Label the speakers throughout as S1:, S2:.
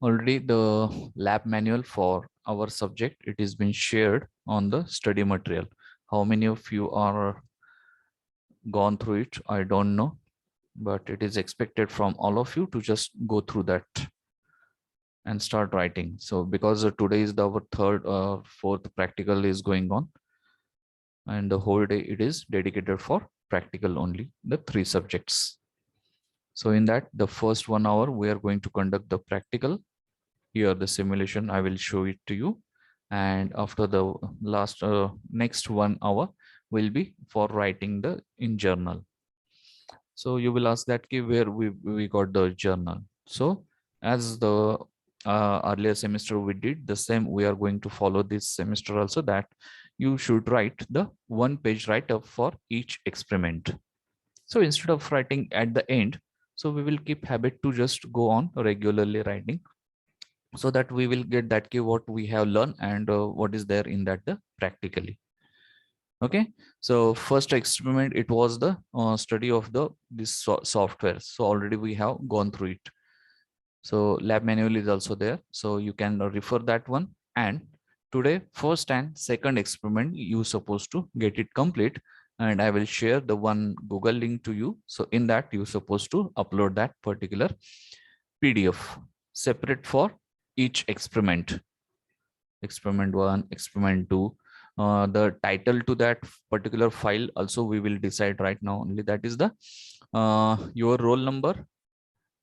S1: Already the lab manual for our subject, it has been shared on the study material. How many of you are gone through it? I don't know, but it is expected from all of you to just go through that and start writing. So because today is our third or fourth practical is going on, and the whole day it is dedicated for practical only, the three subjects. So in that, the first 1 hour, we are going to conduct the practical. Here, the simulation, I will show it to you. And after the next 1 hour will be for writing the in journal. So you will ask that where we got the journal. So as the earlier semester we did the same, we are going to follow this semester also, that you should write the 1 page write-up for each experiment. So instead of writing at the end, so we will keep habit to just go on regularly writing, so that we will get that what we have learned and what is there in that practically. Okay, so first experiment, it was the study of this software. So already we have gone through it. So lab manual is also there, so you can refer that one. And today first and second experiment you supposed to get it complete, and I will share the one Google link to you. So in that you supposed to upload that particular PDF separate for each experiment. Experiment 1, experiment 2, the title to that particular file also we will decide right now only. That is the your roll number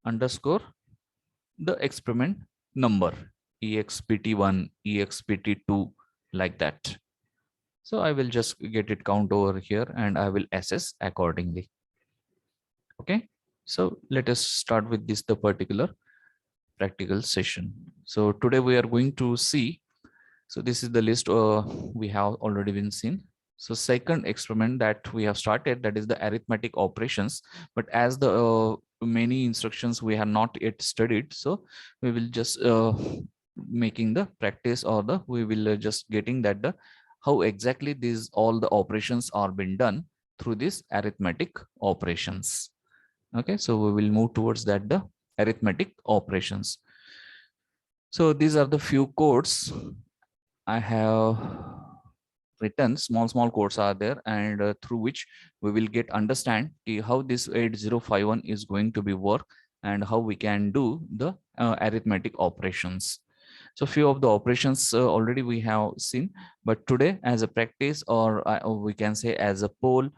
S1: underscore the experiment number, expt1, expt2, like that. So I will just get it count over here and I will assess accordingly. Okay, so let us start with this the particular practical session. So today we are going to see. So this is the list we have already been seen. So second experiment that we have started, that is the arithmetic operations. But as the many instructions we have not yet studied, so we will just making the practice, or the we will just getting that the how exactly these all the operations are being done through these arithmetic operations. Okay, so we will move towards that the arithmetic operations. So these are the few codes I have written. Small codes are there, and through which we will get understand how this 8051 is going to be work, and how we can do the arithmetic operations. So few of the operations already we have seen, but today as a practice, or we can say as a poll,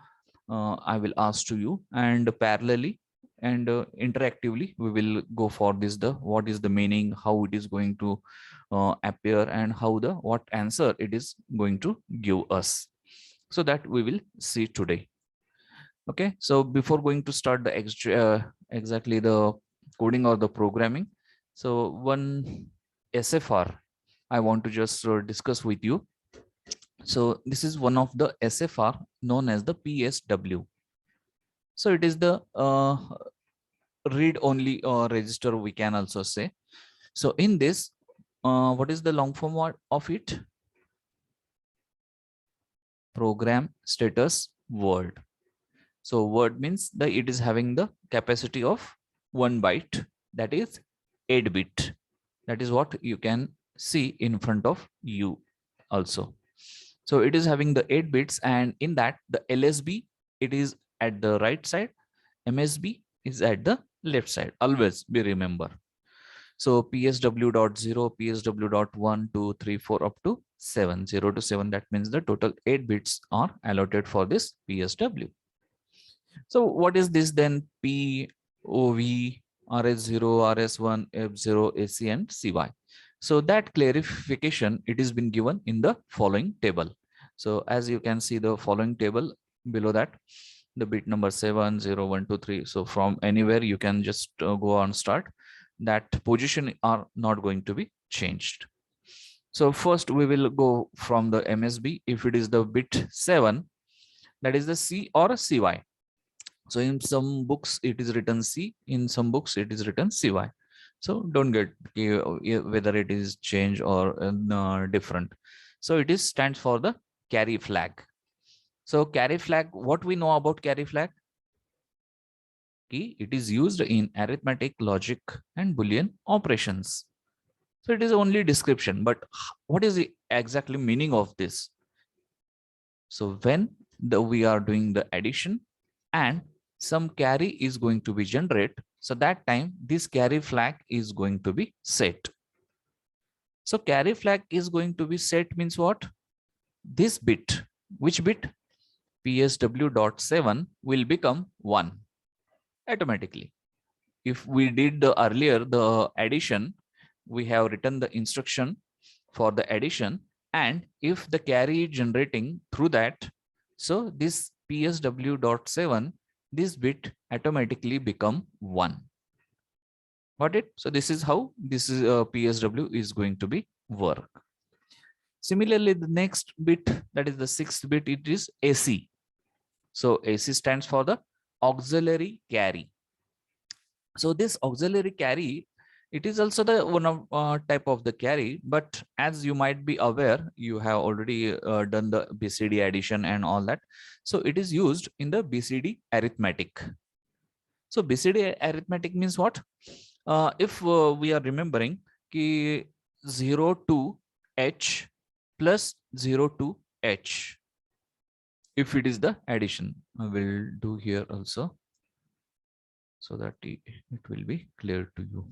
S1: I will ask to you, and parallelly and interactively we will go for this the what is the meaning, how it is going to appear, and how the what answer it is going to give us. So that we will see today. Okay, so before going to start the exactly the coding or the programming, so one SFR I want to just discuss with you. So this is one of the SFR known as the PSW. So it is the read only register, we can also say. So in this, what is the long form of it? Program status word. So word means that it is having the capacity of 1 byte, that is 8 bit. That is what you can see in front of you also. So it is having the 8 bits, and in that the LSB, it is at the right side, MSB is at the left side. Always be remember. So PSW.0, PSW.1, 2, 3, 4 up to 7, 0 to 7. That means the total 8 bits are allotted for this PSW. So what is this then? POV, RS0, RS1, F0, AC, and CY. So that clarification, it has been given in the following table. So as you can see the following table below that, the bit number 7, 0, 1, 2, 3. So from anywhere you can just go on start. That position are not going to be changed. So first we will go from the MSB. If it is the bit 7, that is the C or CY. So in some books it is written C, in some books it is written CY. So don't get whether it is change or different. So it is stands for the carry flag. So carry flag, what we know about carry flag? It is used in arithmetic, logic, and Boolean operations. So it is only description, but what is the exactly meaning of this? So when we are doing the addition and some carry is going to be generated, so that time this carry flag is going to be set. So carry flag is going to be set means what? This bit, which bit? PSW.7 will become 1 automatically. If we did the earlier the addition, we have written the instruction for the addition, and if the carry is generating through that, so this PSW.7, this bit automatically become 1. Got it? So this is how this is PSW is going to be work. Similarly, the next bit, that is the 6th bit, it is AC. So AC stands for the auxiliary carry. So this auxiliary carry, it is also the one of type of the carry, but as you might be aware, you have already done the BCD addition and all that. So it is used in the BCD arithmetic. So BCD arithmetic means what? If we are remembering ki 0 to H plus 0 to H, if it is the addition, I will do here also so that it will be clear to you.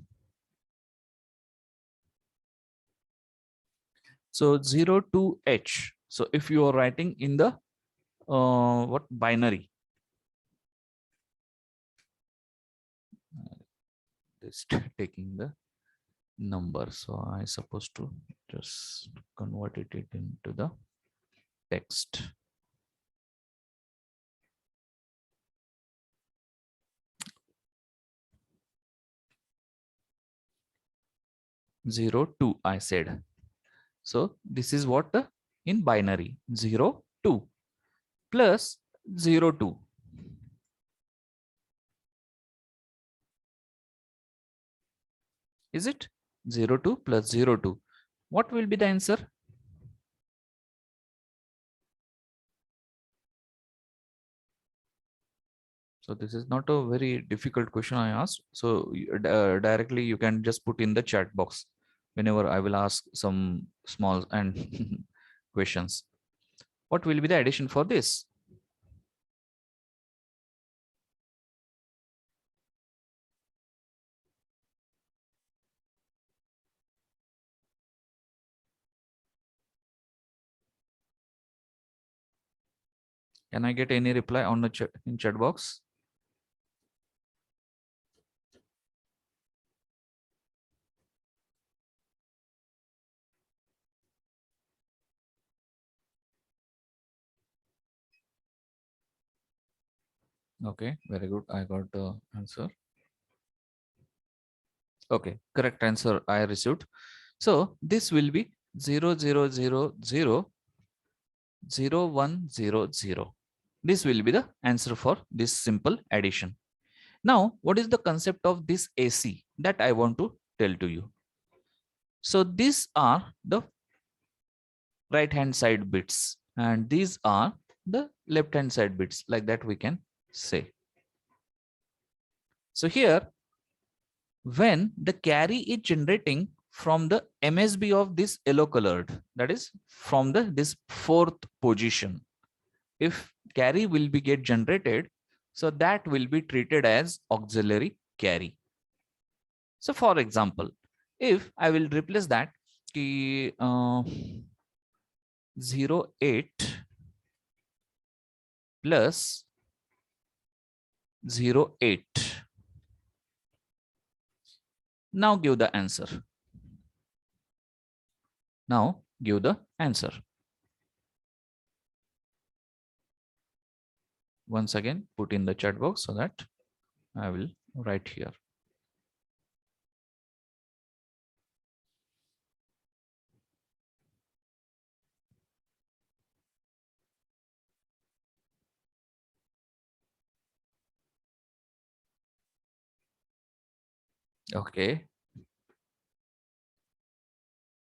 S1: So 0 to H. So if you are writing in the what binary, just taking the number. So I supposed to just convert it into the text. Zero two I said. So this is what the in binary 0 2 plus 0 2. Is it 0 2 plus 0 2? What will be the answer? So this is not a very difficult question I asked. So directly you can just put in the chat box whenever I will ask some small and questions. What will be the addition for this? Can I get any reply on the chat in chat box? Okay, very good. I got the answer. Okay, correct answer I received. So this will be 0 0 0 0 0 1 0 0. This will be the answer for this simple addition. Now, what is the concept of this AC that I want to tell to you? So these are the right hand side bits and these are the left hand side bits, like that we can say. So here, when the carry is generating from the MSB of this yellow colored, that is from the this 4th position, if carry will be get generated, so that will be treated as auxiliary carry. So for example, if I will replace that 08 plus 08, now give the answer. Now give the answer. Once again, put in the chat box so that I will write here. Okay.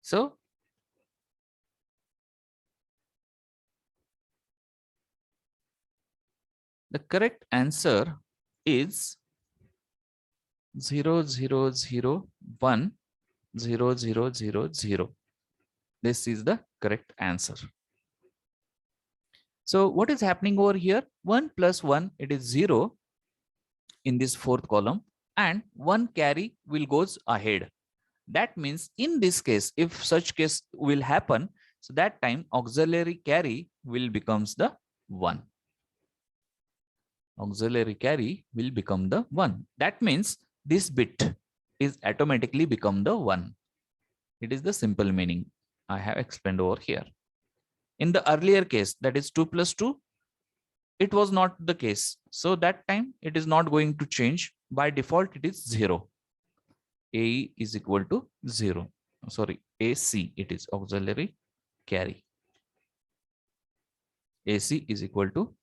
S1: So the correct answer is 0001 0, 0, 0, 0. This is the correct answer. So what is happening over here? 1 plus 1, it is 0 in this fourth column, and 1 carry will goes ahead. That means in this case, if such case will happen, so that time auxiliary carry will becomes the 1. Auxiliary carry will become the 1. That means this bit is automatically become the 1. It is the simple meaning I have explained over here. In the earlier case, that is 2 plus 2, it was not the case. So that time it is not going to change. By default, it is 0. AE is equal to 0. Sorry, AC, it is auxiliary carry. AC is equal to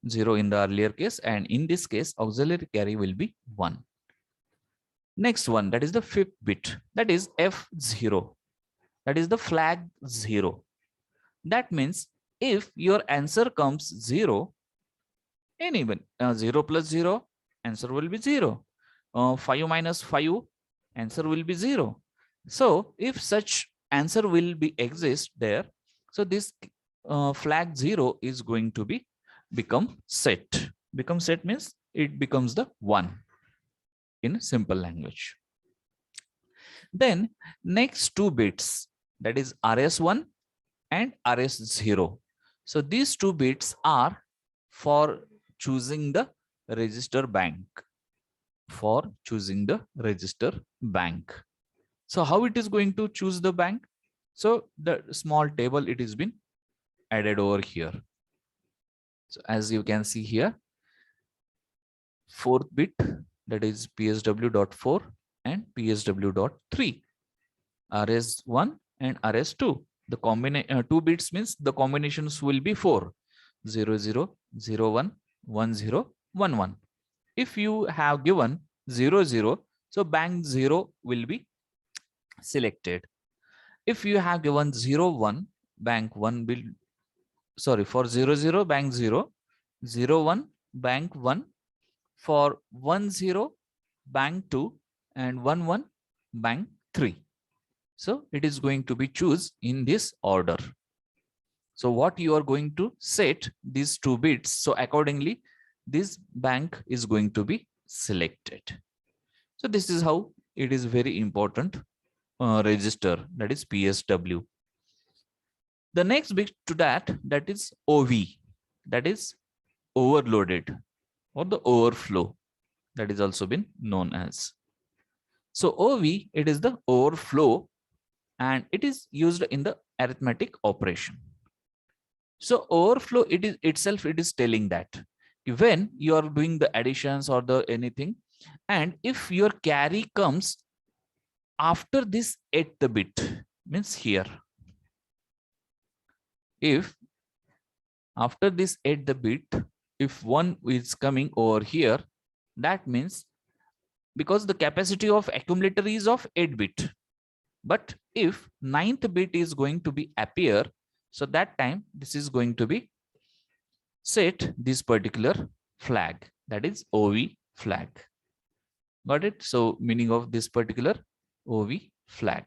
S1: 0 in the earlier case, and in this case, auxiliary carry will be 1. Next one, that is the fifth bit, that is F0. That is the flag 0. That means if your answer comes 0, anyone 0 plus 0, answer will be 0. 5 minus 5, answer will be 0. So if such answer will be exist there, so this flag 0 is going to be become set. Become set means it becomes the 1 in simple language. Then next two bits, that is RS1 and RS0. So these two bits are for choosing the register bank. For choosing the register bank. So how it is going to choose the bank? So the small table, it has been added over here. So as you can see here, fourth bit, that is PSW.4 and PSW.3, RS1 and RS2. The combination 2 bits means the combinations will be 4, 0, 0, 0, 1, 1, 0, 1, 1. If you have given 0, 0, so bank 0 will be selected. If you have given 0, 1, bank 1 will, sorry, for 0, 0, bank 0, 0, 1, bank 1, for 1, 0, bank 2, and 1, 1, bank 3. So it is going to be choose in this order. So what you are going to set these two bits, so accordingly this bank is going to be selected. So this is how it is very important register, that is PSW. The next bit to that is OV, that is overloaded or the overflow, that is also been known as. So OV, it is the overflow and it is used in the arithmetic operation. So overflow, it is itself, it is telling that when you are doing the additions or the anything, and if your carry comes after this 8th bit, means here, if after this 8th bit, if 1 is coming over here, that means because the capacity of accumulator is of 8 bit, but if 9th bit is going to be appear, so that time this is going to be set this particular flag, that is OV flag. Got it? So meaning of this particular OV flag.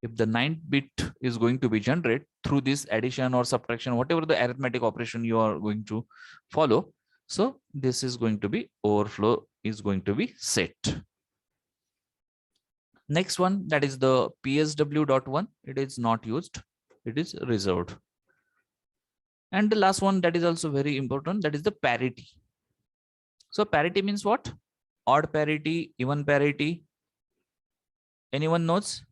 S1: If the 9th bit is going to be generated through this addition or subtraction, whatever the arithmetic operation you are going to follow, so this is going to be overflow is going to be set. Next one, that is the PSW.1. It is not used, it is reserved. And the last one that is also very important, that is the parity. So parity means what? Odd parity, even parity. Anyone knows?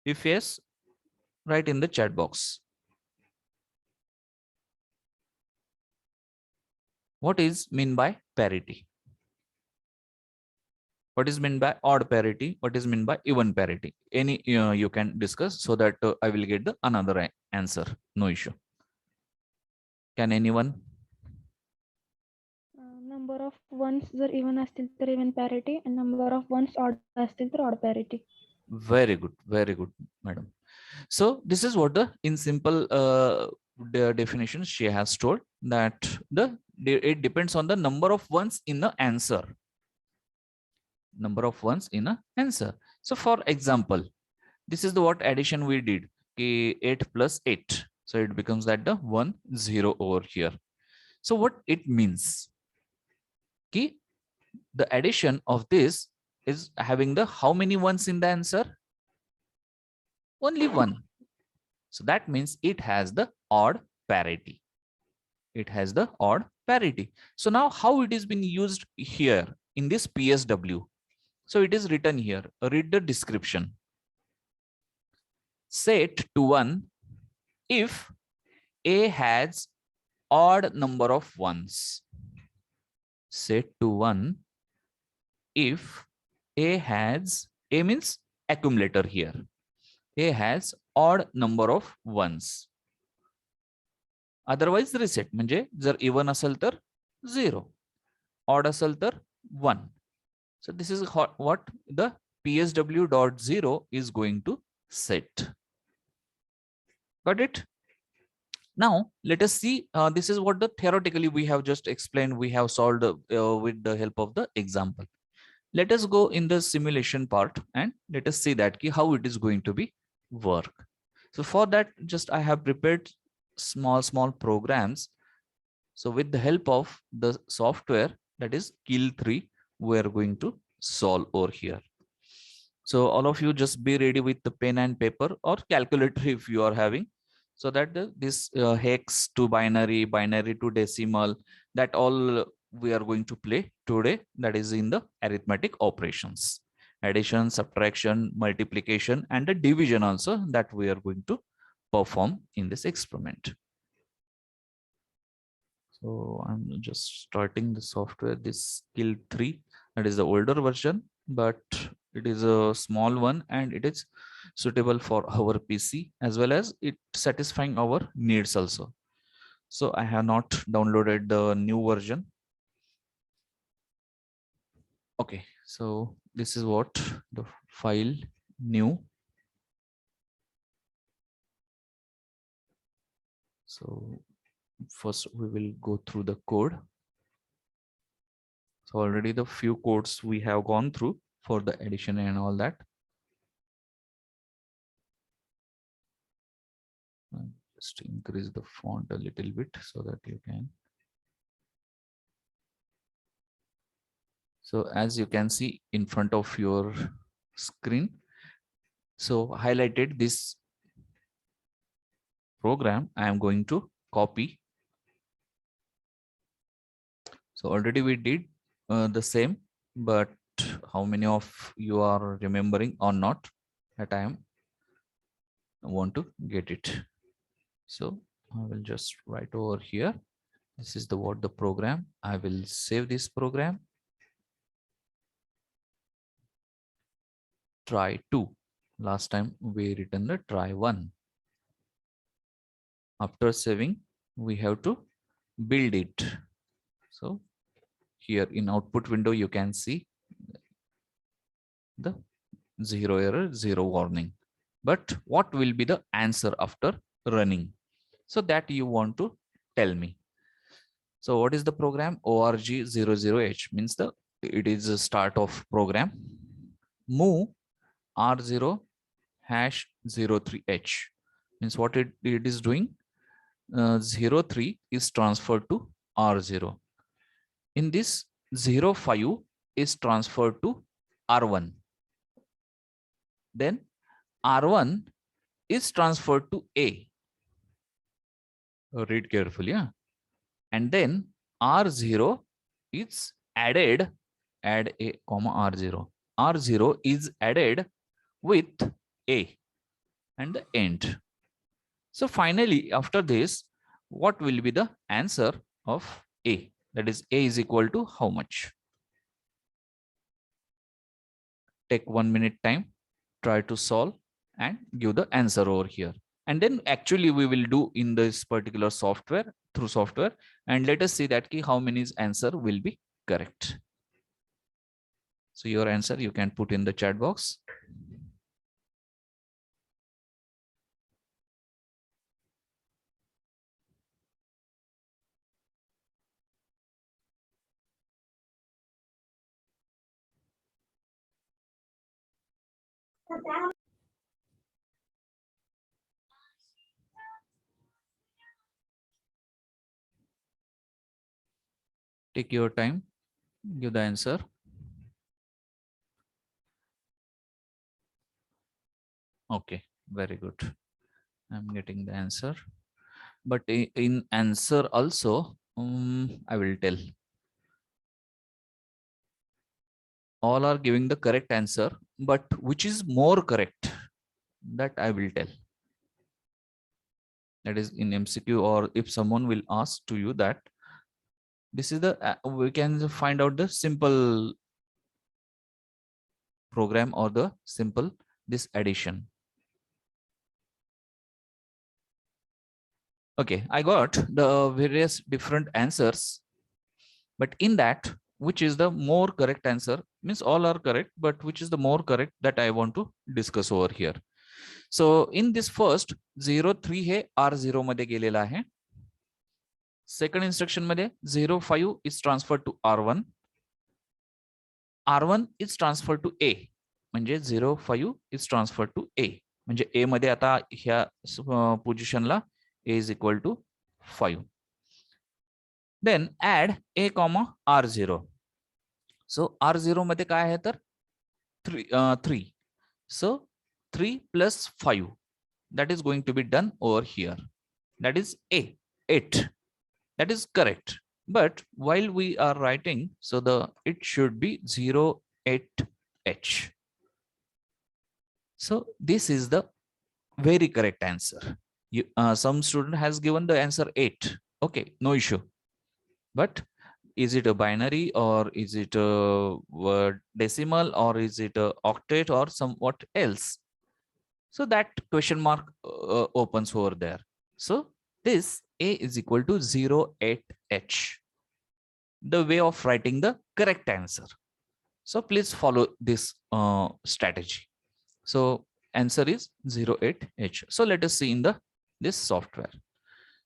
S1: If yes, write in the chat box. What is mean by parity? What is meant by odd parity? What is meant by even parity? Any you can discuss so that I will get the another answer. No issue. Can anyone?
S2: Number of ones जर even असतील तर even parity and number of ones odd असतील तर odd parity.
S1: Very good, madam. So this is what the in simple the definition she has told, that it depends on the number of ones in the answer. number of ones in a answer. So for example, this is the what addition we did. 8 plus 8. So it becomes that the 1 0 over here. So what it means? Ki the addition of this is having the how many ones in the answer? Only one. So that means it has the odd parity. It has the odd parity. So now how it is being used here in this PSW? So it is written here. Read the description. Set to 1 if A has odd number of ones. Set to 1 if A means accumulator here. A has odd number of ones. Otherwise reset म्हणजे जर even असेल तर 0, odd असेल तर 1. So this is what the PSW.0 is going to set. Got it? Now let us see. This is what the theoretically we have just explained. We have solved with the help of the example. Let us go in the simulation part and let us see that how it is going to be work. So for that, just I have prepared small programs. So with the help of the software, that is Kill3, we are going to solve over here. So all of you just be ready with the pen and paper or calculator if you are having, so that this hex to binary, binary to decimal, that all we are going to play today. That is in the arithmetic operations, addition, subtraction, multiplication, and the division also that we are going to perform in this experiment. So I'm just starting the software, this Kill3, that is the older version, but it is a small one and it is suitable for our PC as well as it satisfying our needs also. So I have not downloaded the new version. Okay, so this is what the file new. So first we will go through the code. So already the few codes we have gone through for the addition and all that. Just increase the font a little bit so that you can. So as you can see in front of your screen, so highlighted this program I am going to copy. So already we did the same, but how many of you are remembering or not, that I want to get it. So I will just write over here. This is the what the program. I will save this program. Try 2. Last time we written the try 1. After saving, we have to build it. So here in output window, you can see the 0 error, 0 warning. But what will be the answer after running? So that you want to tell me. So what is the program? org00h means it is a start of program. Move r0 hash 03h means what it is doing. 03 is transferred to r0. In this 05 is transferred to r1. Then r1 is transferred to a. Read carefully, yeah. And then r0 is added, add a comma r0. R0 is added with a and the end. So finally, after this, what will be the answer of a? That is, a is equal to how much? Take 1 minute time, try to solve and give the answer over here. And then actually we will do in this particular software, through software, and let us see that how many answer will be correct. So your answer you can put in the chat box. Take your time, give the answer. Okay, very good. I'm getting the answer. But in answer also, I will tell. All are giving the correct answer, but which is more correct, that I will tell. That is in MCQ, or if someone will ask to you that this is the, we can find out the simple program or the simple this addition. Okay, I got the various different answers, but in that, which is the more correct answer, means all are correct, but which is the more correct, that I want to discuss over here. So in this first 03 hey R0 मध्ये गेलेला आहे. Second instruction मध्ये 05 is transferred to R1. R1 is transferred to A. म्हणजे 05 is transferred to A. म्हणजे A मध्ये आता ह्या पोझिशनला A is equal to 5. Then add A, R0. So R0 मध्ये काय आहे तर 3. So 3 plus 5. That is going to be done over here. That is A, 8. That is correct. But while we are writing, so it should be 08H. So this is the very correct answer. Some student has given the answer 8. Okay, no issue. But is it a binary, or is it a word decimal, or is it a octet, or somewhat else? So that question mark opens over there. So this A is equal to 08H. The way of writing the correct answer. So please follow this strategy. So answer is 08H. So let us see in this software.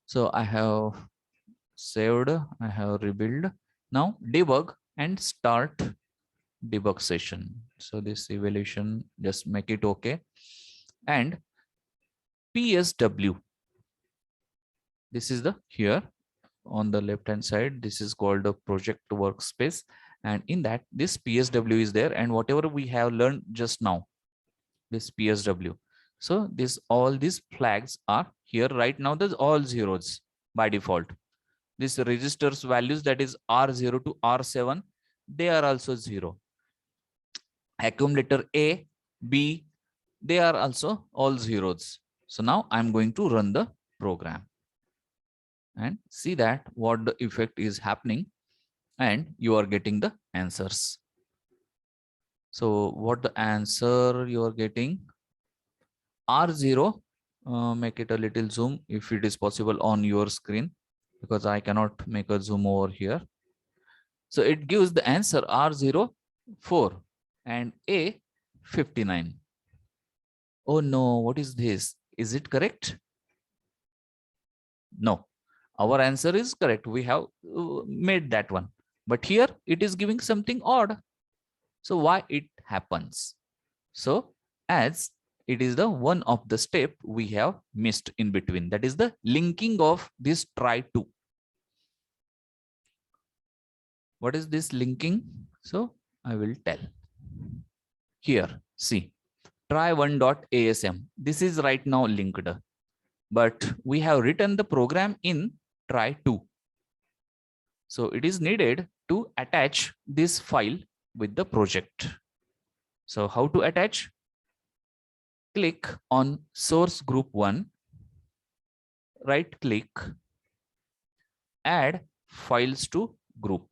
S1: So I have saved, I have rebuild. Now debug and start debug session. So this evaluation, just make it okay. And PSW, this is the here on the left hand side, this is called the project workspace, and in that this PSW is there, and whatever we have learned just now, this PSW. So this, all these flags are here right now. There's all zeros by default. This registers values, that is R0 to R7, they are also 0. Accumulator A, B, they are also all zeros. So now I'm going to run the program and see that what the effect is happening, and you are getting the answers. So what the answer you are getting? R0, make it a little zoom if it is possible on your screen, because I cannot make a zoom over here. So it gives the answer R0 4 and A 59. Oh no, what is this? Is it correct? No, our answer is correct. We have made that one, but here it is giving something odd. So why it happens? So as it is the one of the step we have missed in between, that is the linking of this try to. What is this linking? So I will tell here. See, try1.asm. This is right now linked, but we have written the program in try2. So it is needed to attach this file with the project. So how to attach? Click on source group 1, right click, add files to group.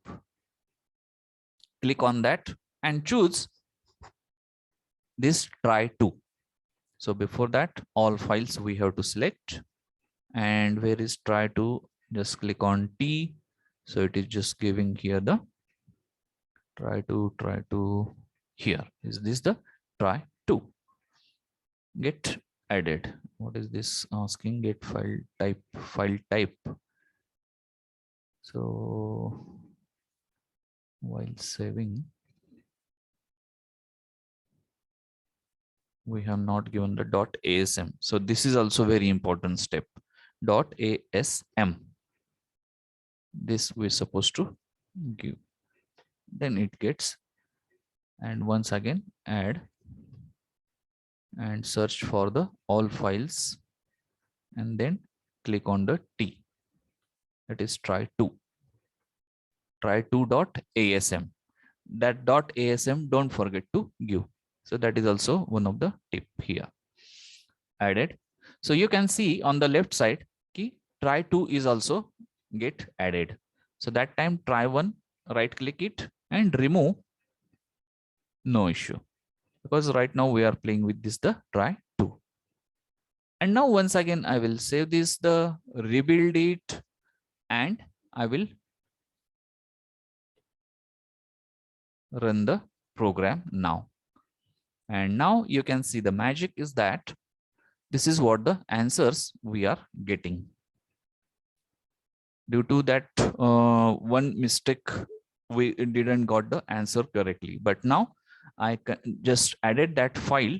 S1: Click on that and choose this try2. So before that, all files we have to select, and where is try2? Just click on T. So it is just giving here the try2 here. Is this the try2? Get added. What is this asking? Get file type. So while saving, we have not given the .asm. So this is also very important step. .asm. This we're supposed to give. Then it gets, and once again add and search for the all files, and then click on the T. That is try2. Try2.asm. That .asm don't forget to give. So that is also one of the tip here. Added. So you can see on the left side, key try2 is also get added. So that time try1, right click it and remove. No issue, because right now we are playing with this the try2. And now once again I will save this, the rebuild it, and I will run the program now. And now you can see the magic is that this is what the answers we are getting. Due to that one mistake, we didn't got the answer correctly. But now I just added that file,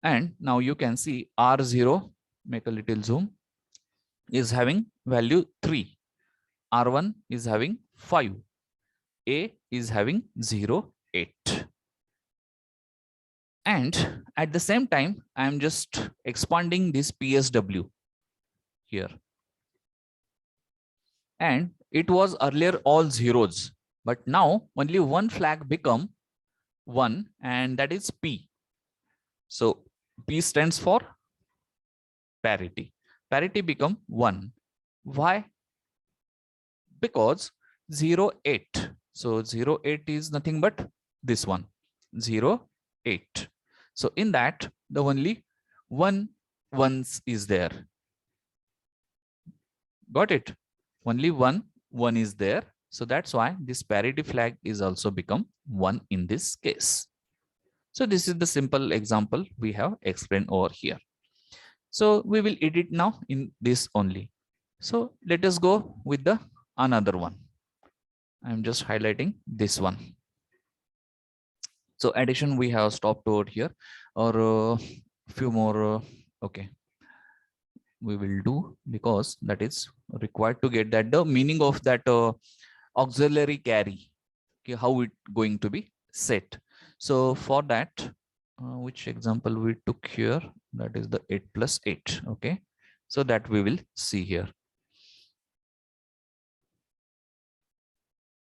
S1: and now you can see R0, make a little zoom, is having value 3. R1 is having 5. A is having 0, 8. And at the same time, I'm just expanding this PSW here. And it was earlier all zeros, but now only one flag become 1, and that is P. So P stands for parity. Parity become 1. Why? Because 0, 8. So 0, 8 is nothing but this one, 0, 8. So in that, the only one ones is there. Got it? Only one is there. So that's why this parity flag is also become 1 in this case. So this is the simple example we have explained over here. So we will edit now in this only. So let us go with the another one. I'm just highlighting this one. So addition we have stopped over here, or few more. Okay, we will do, because that is required to get that the meaning of that auxiliary carry. Okay, how it going to be set. So for that, which example we took here, that is the 8 plus 8. Okay, so that we will see here.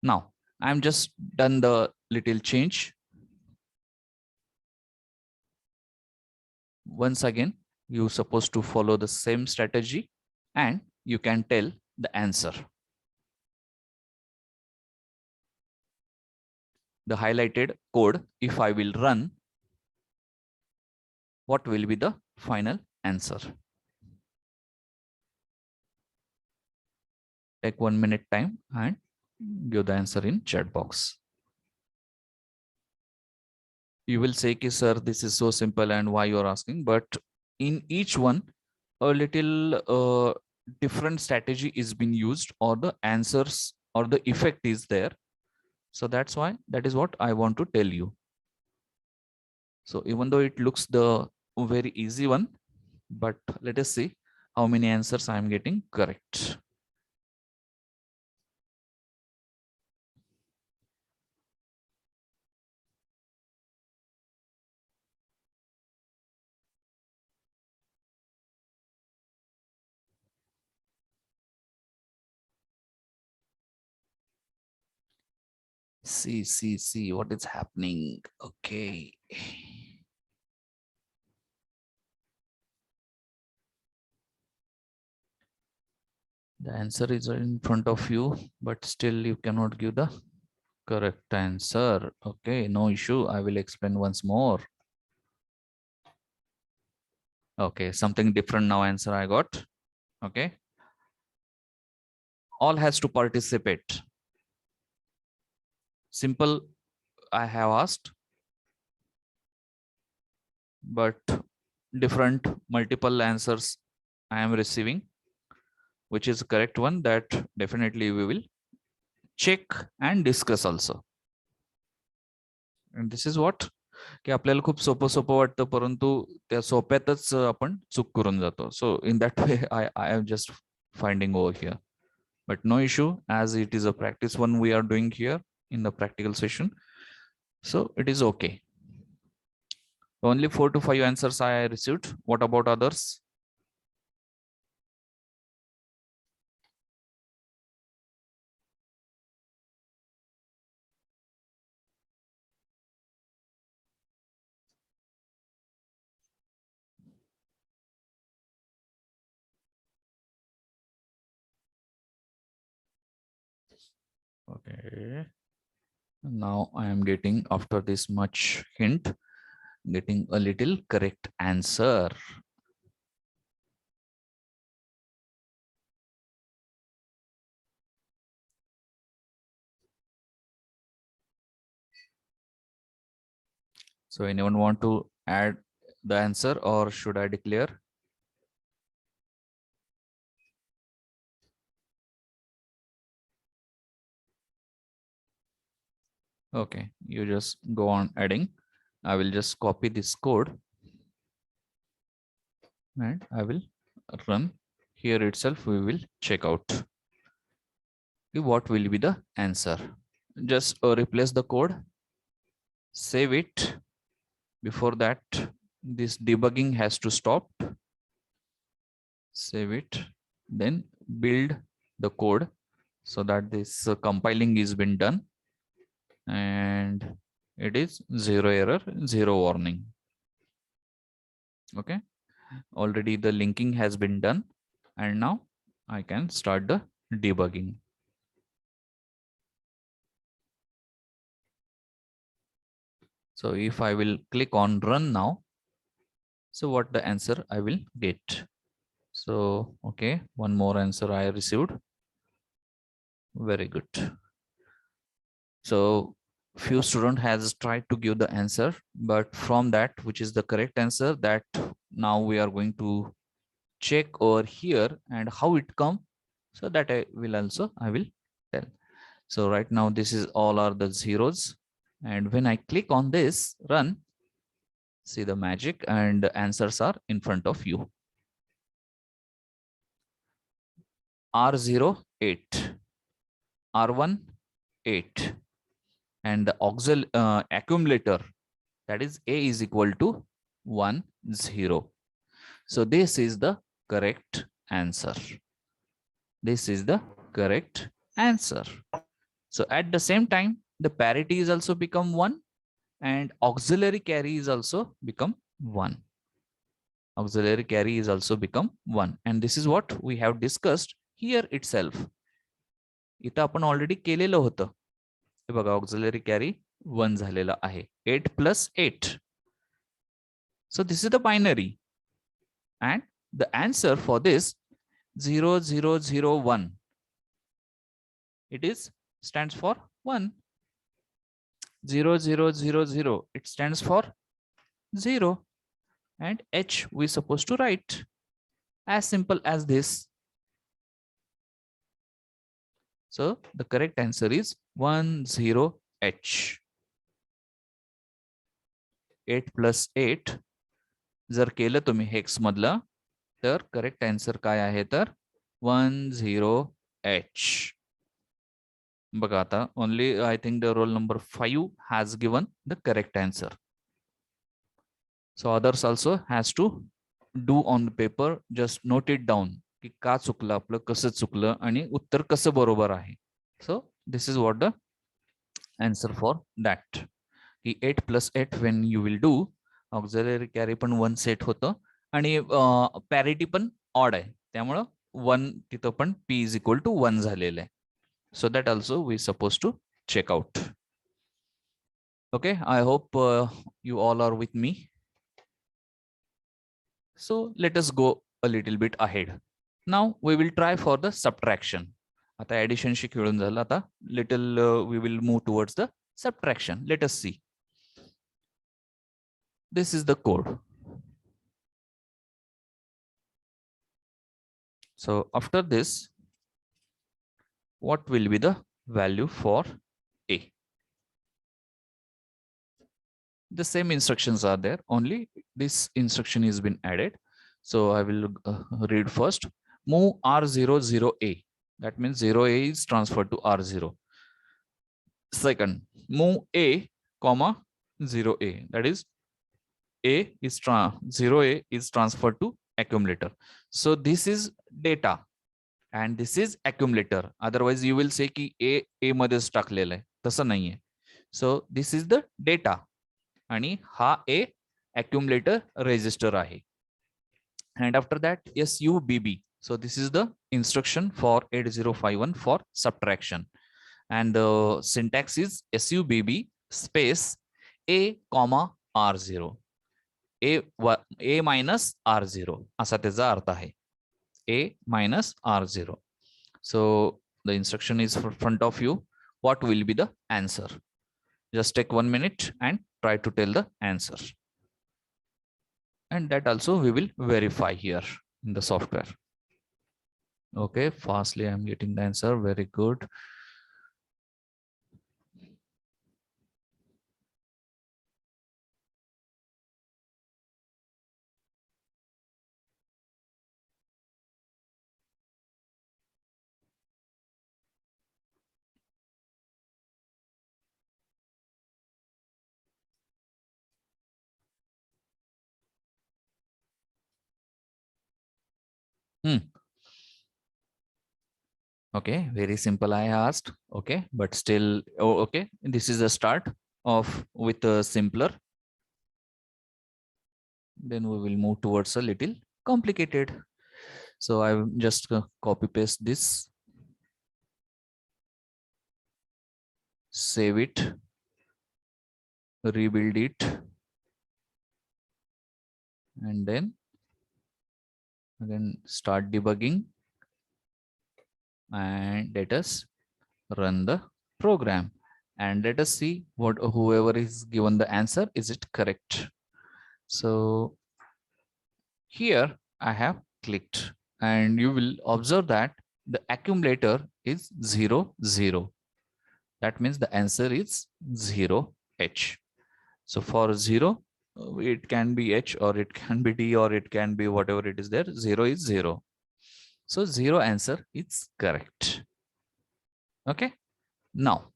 S1: Now I'm just done the little change. Once again, you're supposed to follow the same strategy, and you can tell the answer. The highlighted code, if I will run, what will be the final answer? Take 1 minute time and give the answer in chat box. You will say, sir, this is so simple and why you're asking, but in each one, a little different strategy is being used, or the answers or the effect is there. So that's why, that is what I want to tell you. So even though it looks the very easy one, but let us see how many answers I am getting correct. See what is happening. Okay. The answer is in front of you, but still you cannot give the correct answer. Okay, no issue. I will explain once more. Okay, something different now answer I got. Okay. All has to participate. Simple, I have asked, but different multiple answers I am receiving. Which is the correct one, that definitely we will check and discuss also. And this is what की आपल्याला खूप सोपं सोपं वाटतं, परंतु त्या सोप्यातच आपण चूक करून जातो. So in that way I am just finding over here, but no issue, as it is a practice one we are doing here in the practical session, so it is okay. Only 4 to 5 answers I received. What about others? Okay, now I am getting, after this much hint, getting a little correct answer. So anyone want to add the answer, or should I declare? Okay, you just go on adding. I will just copy this code and I will run. Here itself we will check out what will be the answer. Just replace the code, save it. Before that, this debugging has to stop. Save it, then build the code so that this compiling is been done, and it is 0 error, 0 warning. Okay, already the linking has been done, and now I can start the debugging. So if I will click on run now, so what the answer I will get? So okay, one more answer I received. Very good. So few student has tried to give the answer, but from that which is the correct answer, that now we are going to check over here and how it come, so that I will tell. So right now this is all are the zeros, and when I click on this run, see the magic, and the answers are in front of you. R0 8, R1 8, and the accumulator, that is A is equal to 1 0. So this is the correct answer. This is the correct answer. So at the same time, the parity is also become 1, and auxiliary carry is also become 1. Auxiliary carry is also become 1, and this is what we have discussed here itself. इथं आपण already केलेलं होतं. हे बघा, auxiliary carry 1 झालेला आहे. 8 + 8. So this is the binary, and the answer for this 0001, it is stands for 1. 0000, it stands for 0, and H we supposed to write. As simple as this. So the correct answer is 10H. 8 + 8 जर केलं तुम्ही hex मधलं, तर correct answer काय आहे तर 10H. बघा आता only I think the roll number 5 has given the correct answer. So others also has to do on the paper, just note it down की का चुकलं आपलं, कसं चुकलं आणि उत्तर कसं बरोबर आहे. So this is what the answer for that. की 8 + 8 when you will do, auxiliary carry पण 1 सेट होतं आणि पॅरिटी पण ऑड आहे, त्यामुळं 1 तिथं पण P is equal to 1 झालेलं आहे. So that also we supposed to check out. Okay, I hope you all are with me. So let us go a little bit ahead. Now we will try for the subtraction. आता addition she खेळून झालं, आता little we will move towards the subtraction. Let us see. This is the code. So after this, what will be the value for A? The same instructions are there, only this instruction has been added. So I will read first. Move R0 0A. That means 0A is transferred to R0. Second, move A, comma 0A. That is A is 0A is transferred to accumulator. So this is data and this is accumulator. Otherwise you will say ki A मध्येच टाकलेलं आहे. तसं नाहीये. So this is the data आणि हा A accumulator register आहे. And after that SUBB. So this is the instruction for 8051 for subtraction. And the syntax is SUBB space A comma R0. A minus R0 असा त्याचा अर्थ आहे. A minus R0. So the instruction is in front of you. What will be the answer? Just take 1 minute and try to tell the answer. And that also we will verify here in the software. Okay, fastly I'm getting the answer. Very good. Okay, very simple I asked. Okay, but still, oh, okay, this is the start of with a simpler. Then we will move towards a little complicated. So I will just copy paste this, save it, rebuild it, and then again start debugging and let us run the program and let us see what whoever is given the answer, is it correct? So here I have clicked and you will observe that the accumulator is 0 0. That means the answer is 0H. So for 0 it can be H or it can be D or it can be whatever it is there. 0 is 0. So 0 answer is correct. Okay. Now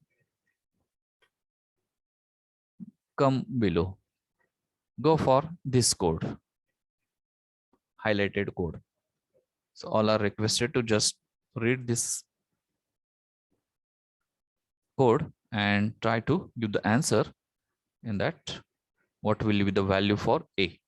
S1: come below. Go for this code. Highlighted code. So all are requested to just read this code and try to give the answer in that. What will be the value for A?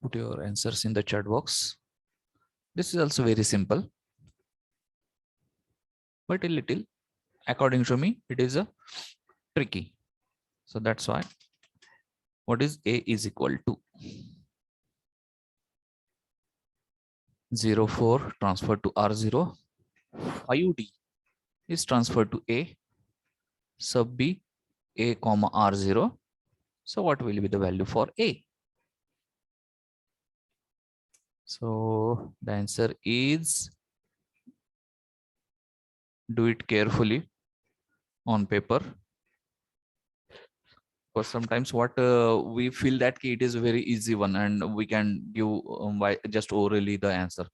S1: Put your answers in the chat box. This is also very simple, but a little, according to me, it is a tricky. So that's why what is A is equal to 04 transferred to R0, 5D is transferred to A, sub B, A comma R0. So what will be the value for A? So the answer is, do it carefully on paper. Because sometimes what we feel that it is a very easy one and we can give by just orally the answer,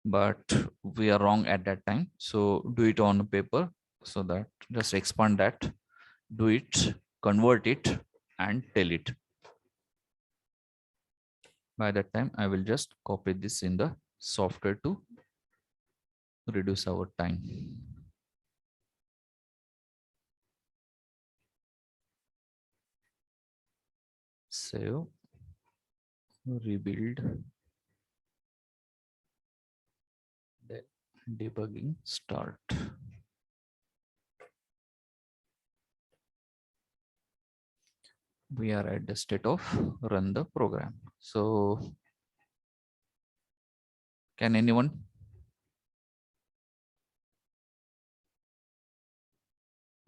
S1: but we are wrong at that time. So do it on paper, so that just expand that, do it, convert it and tell it. By that time I will just copy this in the software to reduce our time. Save, rebuild, then debugging start. We are at the state of run the program. So can anyone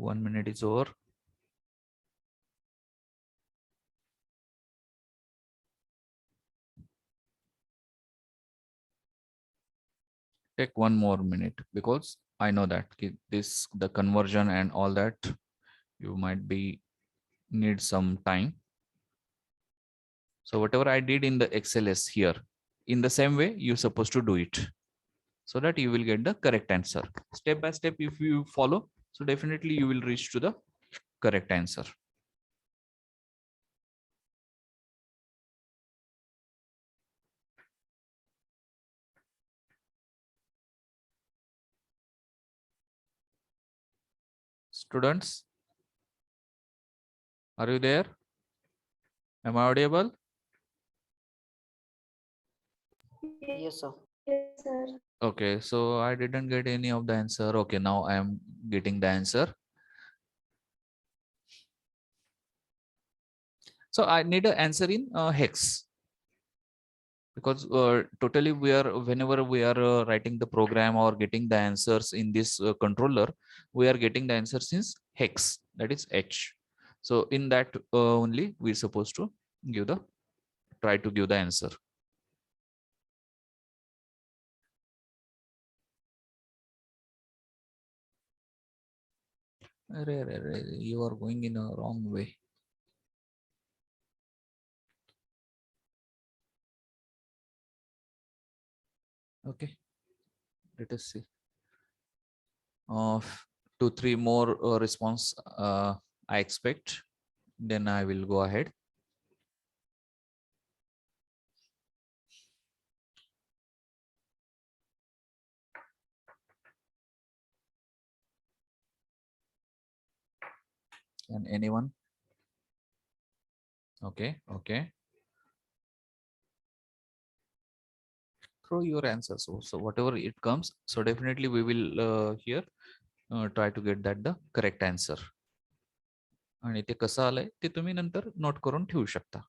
S1: 1 minute is over. Take 1 more minute because I know that this the conversion and all that you might be need some time. So whatever I did in the XLS here, in the same way you're supposed to do it so that you will get the correct answer. Step by step, if you follow, so definitely you will reach to the correct answer. Students, are you there? Am I audible?
S3: Yes, sir.
S2: Yes, sir.
S1: Okay, so I didn't get any of the answer. Okay, now I am getting the answer. So I need an answer in hex, because totally we are, whenever we are writing the program or getting the answers in this controller, we are getting the answers in hex, that is H. So in that only we're supposed to give the try to give the answer. You are going in a wrong way. Okay, let us see. 2-3 more response I expect, then I will go ahead. And anyone? Okay, okay. Throw your answers. So whatever it comes, so definitely we will here try to get that the correct answer. आणि ते कसं आलंय ते तुम्ही नंतर note करून ठेवू शकता.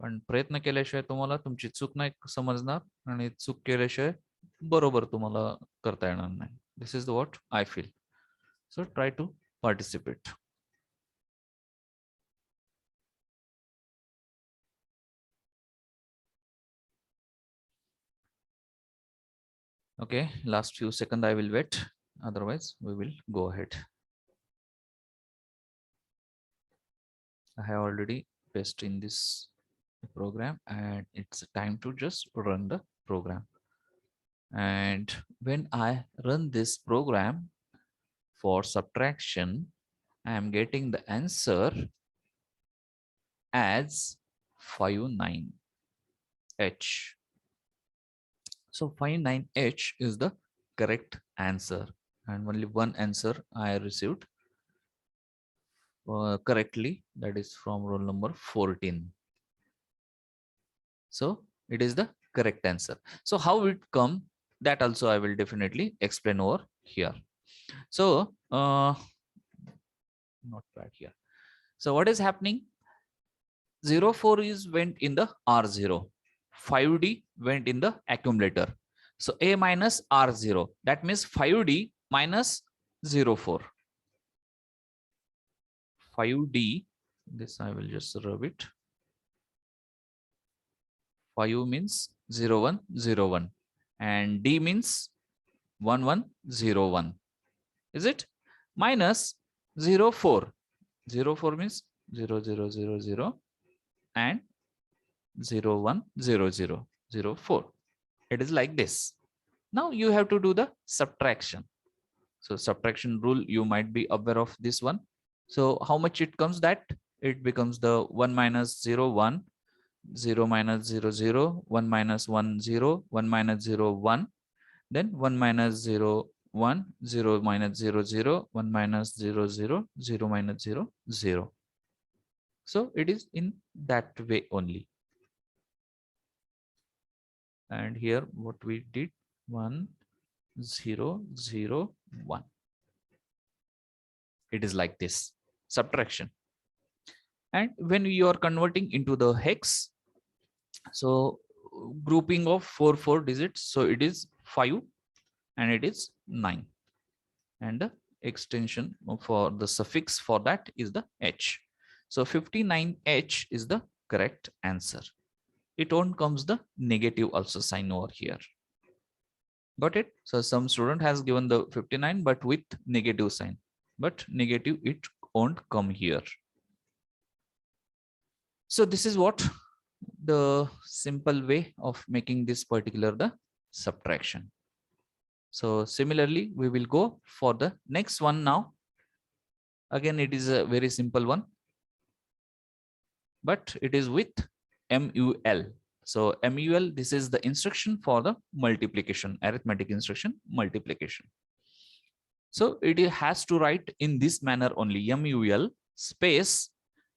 S1: पण प्रयत्न केल्याशिवाय तुम्हाला तुमची चूक नाही समजणार आणि चूक केल्याशिवाय बरोबर तुम्हाला करता येणार नाही. This is what I feel. So try to participate. Okay, last few seconds I will wait, otherwise we will go ahead. I have already pasted in this program and it's time to just run the program. And when I run this program for subtraction, I am getting the answer as 59H. So 59H is the correct answer, and only one answer I received correctly, that is from roll number 14. So it is the correct answer. So how it come, that also I will definitely explain over here. So not bad here. So what is happening? 04 is went in the R0, 5D went in the accumulator. So A minus R0, that means 5D minus 04. 5D, this I will just rub it. 5 means 0101 and D means 1101. Is it? Minus 04. 04 means 0000 and 010004. It is like this. Now you have to do the subtraction. So subtraction rule, you might be aware of this one. So how much it comes, that it becomes the 1 minus 01, 0 minus 00, 1 minus 10, 1 minus 01, then 1 minus 01, 0 minus 00, 1 minus 00, 0 minus 00. So it is in that way only. And here what we did, 1 0 0 1. It is like this subtraction. And when you are converting into the hex, so grouping of 4 digits, so it is 5 and it is 9 and extension for the suffix for that is the H. So 59H is the correct answer. It won't comes the negative also sign over here. Got it? So some student has given the 59 but with negative sign, but negative it won't come here. So this is what the simple way of making this particular the subtraction. So similarly, we will go for the next one now. Again, it is a very simple one, but it is with MUL. So MUL, this is the instruction for the multiplication, arithmetic instruction, multiplication. So it has to write in this manner only, MUL space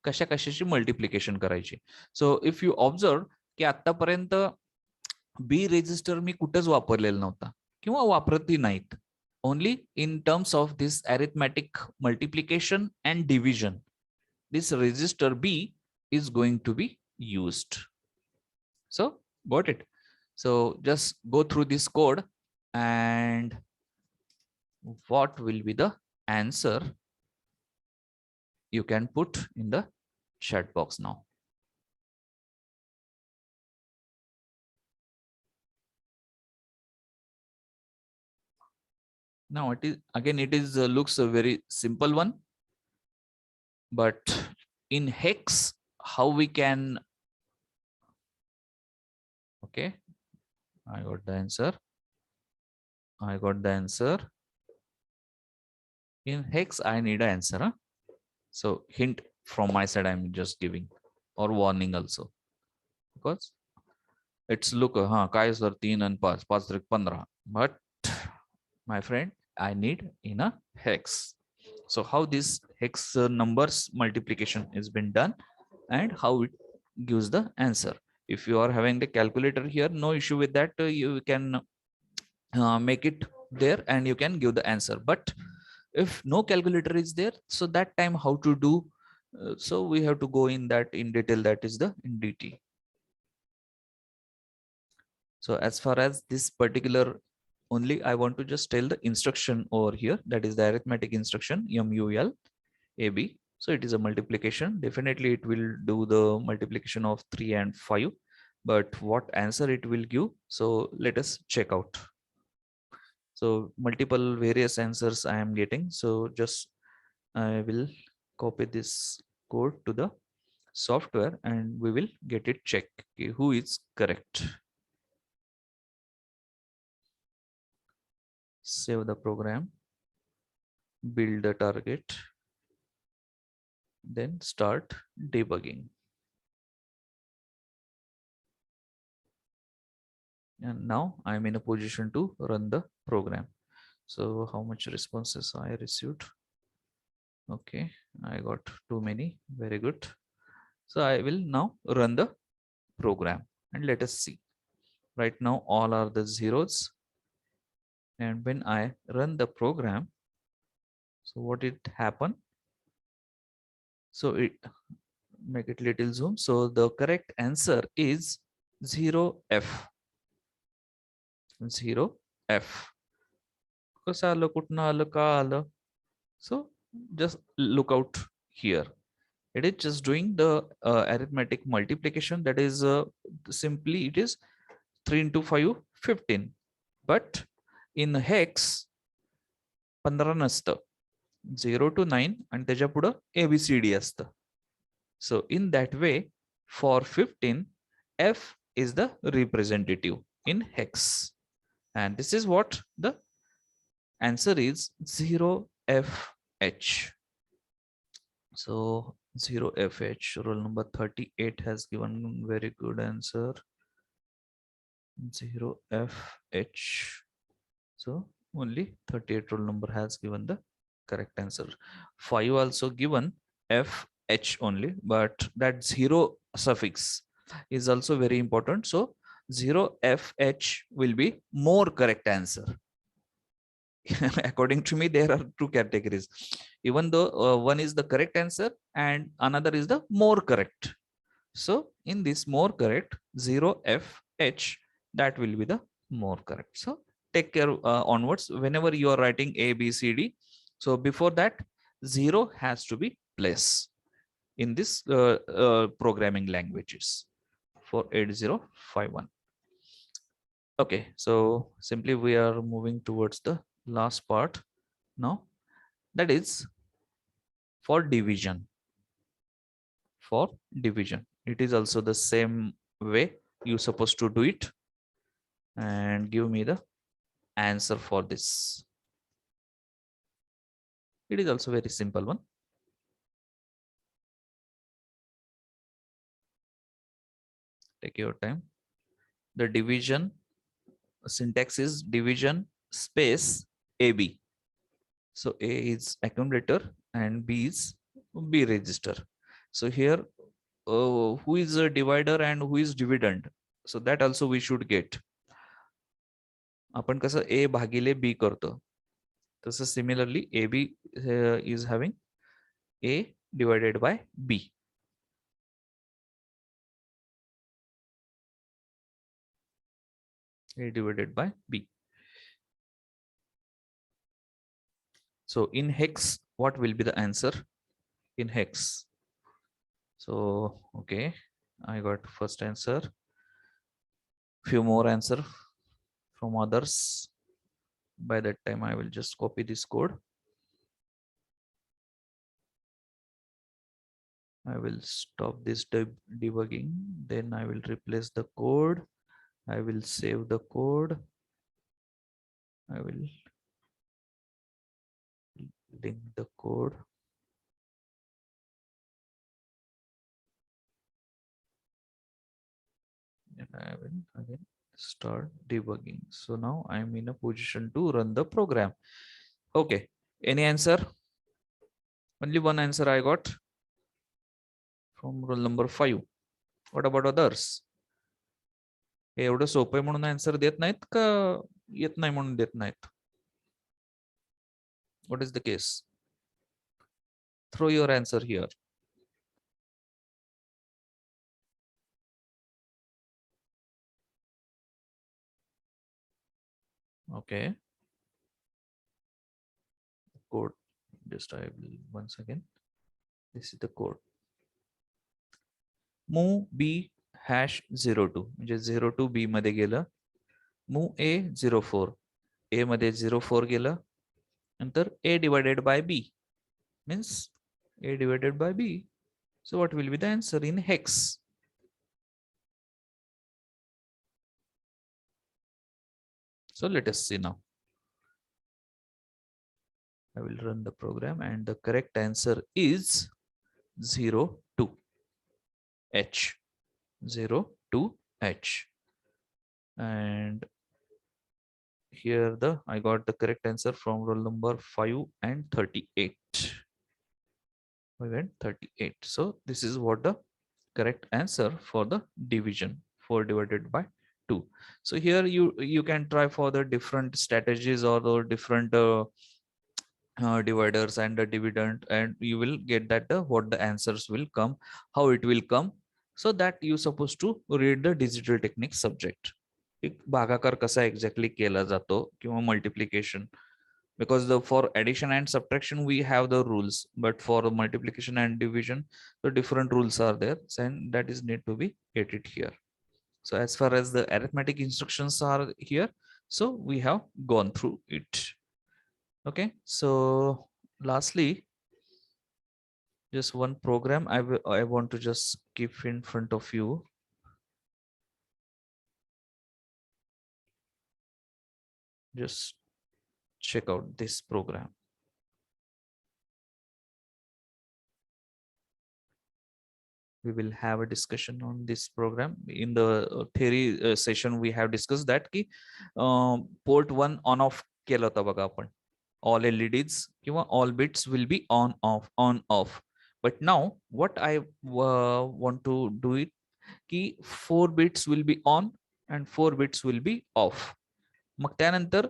S1: कशा कशाची multiplication करायची. So if you observe की आतापर्यंत B resistor मी कुठेच वापरलेला नव्हता किंवा वापरतही नाहीत. Only in terms of this arithmetic multiplication and division, this register B is going to be used. So got it? So just go through this code and what will be the answer you can put in the chat box now. Now it is again, it is looks a very simple one, but in hex how we can, okay, I got the answer. I got the answer. In hex I need an answer, huh? So hint from my side I'm just giving, or warning also, because it's look kai sir 3 and 5 5 3 15, but my friend I need in a hex. So how this hex numbers multiplication is been done and how it gives the answer. If you are having the calculator here, no issue with that, you can make it there and you can give the answer. But if no calculator is there, so that time how to do, so we have to go in that in detail, that is the in DT. So as far as this particular, only I want to just tell the instruction over here, that is the arithmetic instruction MUL AB. So it is a multiplication. Definitely it will do the multiplication of 3 and 5, but what answer it will give, so let us check out. So multiple various answers I am getting. So just I will copy this code to the software and we will get it checked. Okay, who is correct? Save the program, build the target, then start debugging. And now I'm in a position to run the program. So how much responses I received? Okay, I got too many. Very good. So I will now run the program and let us see. Right now all are the zeros, and when I run the program, so what it happen? So it make it little zoom. So the correct answer is 0F. 0F. So just look out here. It is just doing the arithmetic multiplication. That is simply it is 3 into 5, 15. But in hex 15 नसतं, 0 to 9 and त्याच्या पुढं ABCD असतं. So in that way, for 15, F is the representative in hex. And this is what the answer is, 0FH. So 0FH, roll number 38 has given very good answer. 0FH. So only 38 roll number has given the correct answer. 5 also given FH only, but that 0 suffix is also very important. So 0FH will be more correct answer. According to me, there are two categories. Even though one is the correct answer and another is the more correct. So in this more correct, 0FH, that will be the more correct. So take care onwards whenever you are writing A, B, C, D. So before that, 0 has to be placed in this programming languages for 8051. Okay, so simply we are moving towards the last part now, that is for division. For division, it is also the same way you supposed to do it, and give me the answer for this. It is also very simple one. Take your time. The division syntax is division space AB. So A is accumulator and B is B register. So here, who is a divider and who is dividend? So that also we should get. आपण कसं A भागिले B करतो, तसं similarly AB is having A divided by B. A divided by B. So in hex, what will be the answer in hex? So, okay, I got first answer. Few more answer from others. By that time, I will just copy this code. I will stop this debugging. Then I will replace the code. I will save the code. I will link the code. And I will again start debugging. So now I'm in a position to run the program. Okay, any answer? Only one answer I got from roll number 5. What about others? हे एवढं सोपं आहे म्हणून answer देत नाहीत का येत नाही म्हणून देत नाहीत? What is the case? Throw your answer here. Okay. Code. Just I will once again. This is the code. Move B #02 म्हणजे 02 B मध्ये गेलं. Move A 04 A मध्ये 04 गेलं. नंतर A divided by B means A divided by B. So what will be the answer in hex? So let us see now. I will run the program and the correct answer is 02 H 02 H. And here I got the correct answer from roll number 5 and 38. 5 and 38. So this is what the correct answer for the division, 4 divided by 2. So here you can try for the different strategies or the different dividers and the dividend, and you will get that what the answers will come, how it will come. So that you supposed to read the digital technique subject. एक भागाकार कसा exactly केला जातो किंवा multiplication, because for addition and subtraction we have the rules, but for multiplication and division the different rules are there, and that is need to be get here. So as far as the arithmetic instructions are here, so we have gone through it. Okay, so lastly, just one program I want to just keep in front of you. Just check out this program. We will have a discussion on this program. In the theory session we have discussed that ki port 1 on off केलं होतं बघा आपण. All LEDs किंवा all bits will be on off. But now what I want to do it की 4 bits will be on and 4 bits will be off. मग त्यानंतर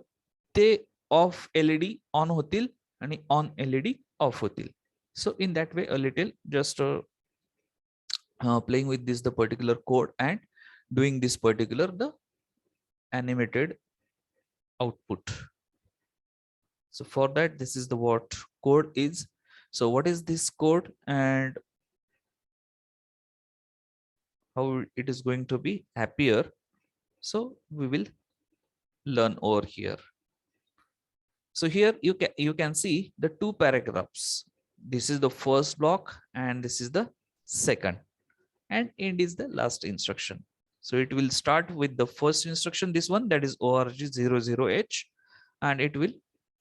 S1: ते off LED on होतील आणि on LED off होतील. So in that way a little just playing with this the particular code and doing this particular the animated output. So for that, this is the what code is. So what is this code and how it is going to be appear? So we will learn over here. So here you can see the two paragraphs. This is the first block and this is the second, and end is the last instruction. So it will start with the first instruction, this one, that is org00h, and it will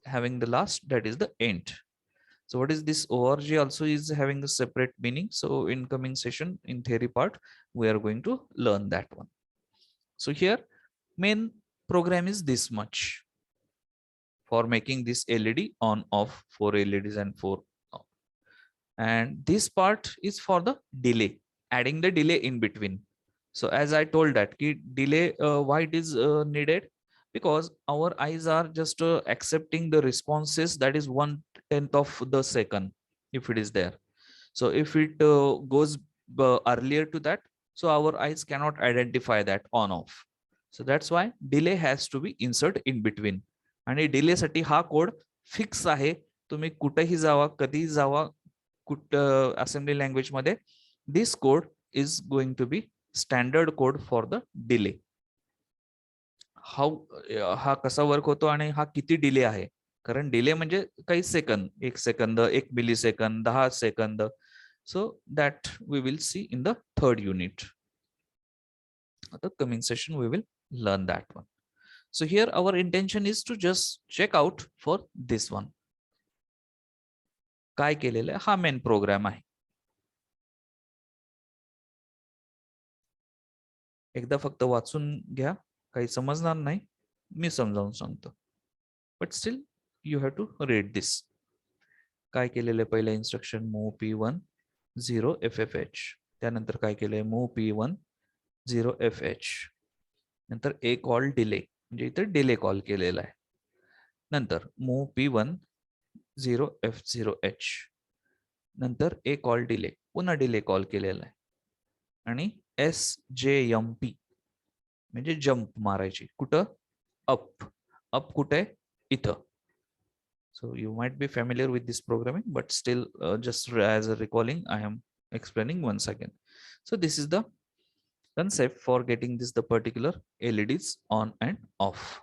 S1: having the last, that is the end. So what is this org also is having a separate meaning. So in coming session in theory part, we are going to learn that one. So here main program is this much for making this LED on off, 4 LEDs and 4 off. And this part is for the delay, adding the delay in between. So as I told that delay, why it is needed, because our eyes are just accepting the responses, that is 1/10 of the second if it is there. So if it goes earlier to that, so our eyes cannot identify that on off. So that's why delay has to be insert in between. आणि delay साठी हा code fix आहे. तुम्ही कुठेही जावा, कधीही जावा, assembly language मध्ये, this code is going to be standard code for the delay. हा कसा वर्क होतो आणि हा किती डिले आहे, कारण डिले म्हणजे काही second, 1 second, 1 millisecond, 10 second. So that we will see in the third unit. The coming session we will learn that one. So here our intention is to just check out for this one. काय केलेलं आहे, हा main program आहे. एकदा फक्त वाचून घ्या, काही समजणार नाही, मी समजावून सांगतो. But still you have to read this. काय केलेलं आहे, पहिलं इन्स्ट्रक्शन मूव P1 0 FFH. त्यानंतर काय केलंय, मूव P1 0 FH. नंतर ए कॉल डिले, म्हणजे इथे डिले कॉल केलेला आहे. नंतर मूव P1 0 F0H. नंतर ए कॉल डिले, पुन्हा डिले कॉल केलेला आहे. आणि SJMP म्हणजे जम्प मारायची, कुठं, अप. अप कुठे, इथं. So you might be familiar with this programming, but still just as a recalling, I am explaining once again. So this is the concept for getting this the particular LEDs on and off.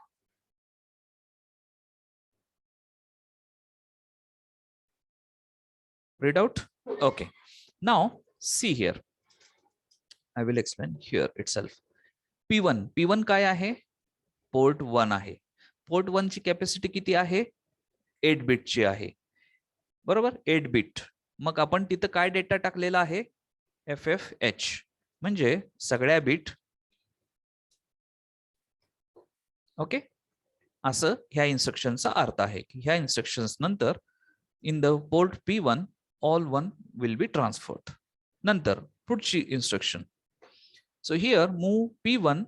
S1: Read out. Okay. Now see here. I will explain here itself. P1 काय आहे, port 1 आहे. Port 1 ची capacity किती आहे, 8 bit ची आहे, बरोबर, 8 bit. मग आपण तिथं काय डेटा टाकलेला आहे, FFH, म्हणजे सगळ्या बिट. ओके, असं ह्या इन्स्ट्रक्शनचा अर्थ आहे की ह्या इन्स्ट्रक्शन्स नंतर in the port P1 all 1 will be transferred. नंतर पुढची instruction. So here move P1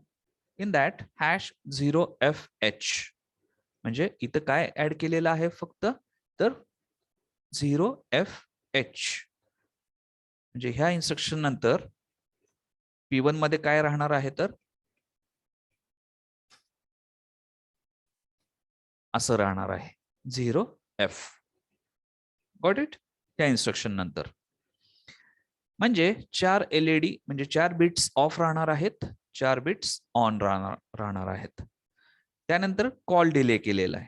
S1: in that #0FH, म्हणजे इथं काय ऍड केलेलं आहे फक्त, तर 0FH. म्हणजे ह्या इन्स्ट्रक्शन नंतर P1 मध्ये काय राहणार आहे, तर असं राहणार आहे 0F. Got it. त्या इन्स्ट्रक्शन नंतर म्हणजे 4 LED म्हणजे 4 बिट्स ऑफ राहणार आहेत, 4 बिट्स ऑन राहणार आहेत. त्यानंतर कॉल डिले केलेला आहे,